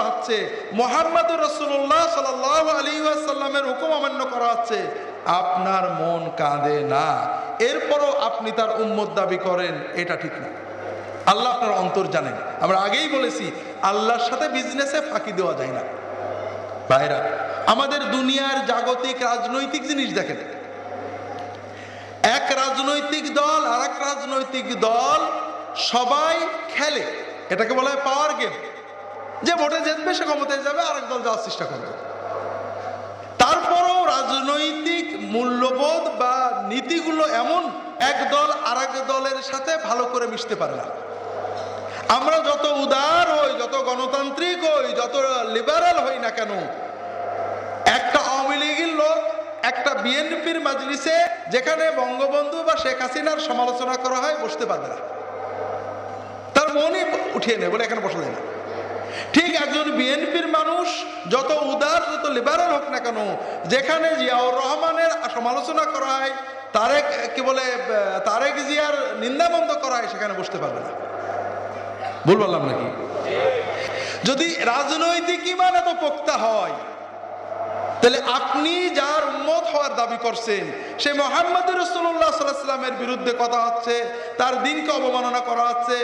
হচ্ছে, মুহাম্মদুর রাসূলুল্লাহ সাল্লাল্লাহু আলাইহি ওয়াসাল্লামের হুকুম অমান্য করা হচ্ছে, আপনার মন কাঁদে না, এরপরও আপনি তার উম্মত দাবি করেন, এটা ঠিক না। আল্লাহ আপনার অন্তর জানেন। আমরা আগেই বলেছি, আল্লাহর সাথে বিজনেসে ফাঁকি দেওয়া যায় না। ভাইরা, আমাদের দুনিয়ার জাগতিক রাজনৈতিক জিনিস দেখেন, এক রাজনৈতিক দল আর এক রাজনৈতিক দল সবাই খেলে, এটাকে বলা হয় পাওয়ার গেম। যে ভোটে জিতবে সে ক্ষমতায় যাবে, আরেক দল যাওয়ার চেষ্টা করবে। তারপরও রাজনৈতিক মূল্যবোধ বা নীতিগুলো এমন, এক দল আরেক দলের সাথে ভালো করে মিশতে পারে না। আমরা যত উদার হই, যত গণতান্ত্রিক হই, যত লিবারাল হই না কেন, একটা আওয়ামী লীগের লোক একটা বিএনপির মাজলিসে, যেখানে বঙ্গবন্ধু বা শেখ হাসিনার সমালোচনা করা হয়, বসতে পারবে না, তার মনই উঠিয়ে নেয়, বলে এখানে বসা যায় না। ঠিক একজন বিএনপির মানুষ যত উদার, যত লিবারাল হোক না কেন, যেখানে জিয়াউর রহমানের সমালোচনা করা হয়, তারেক জিয়ার নিন্দাবন্ধ করা হয়, সেখানে বসতে পারবে না। ভুল বললাম নাকি? যদি রাজনৈতিক ঈমান এত পোক্তা হয়, তাহলে আপনি যার উম্মত হওয়ার দাবি করছেন, সে মুহাম্মদুর রাসূলুল্লাহ সাল্লাল্লাহু আলাইহি ওয়াসাল্লামের বিরুদ্ধে কথা হচ্ছে, তার দ্বীনকে অবমাননা করা হচ্ছে,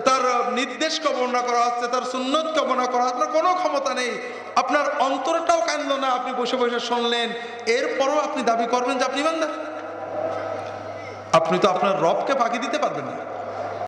তার নির্দেশকে অবমাননা করা হচ্ছে, তার সুন্নতকে অবমাননা করা হচ্ছে, আপনার কোনো ক্ষমতা নেই, আপনার অন্তরটাও কাঁদলো না, আপনি বসে বসে শুনলেন, এরপরও আপনি দাবি করবেন যে আপনি ইমানদার? আপনি তো আপনার রবকে ফাঁকি দিতে পারবেন না।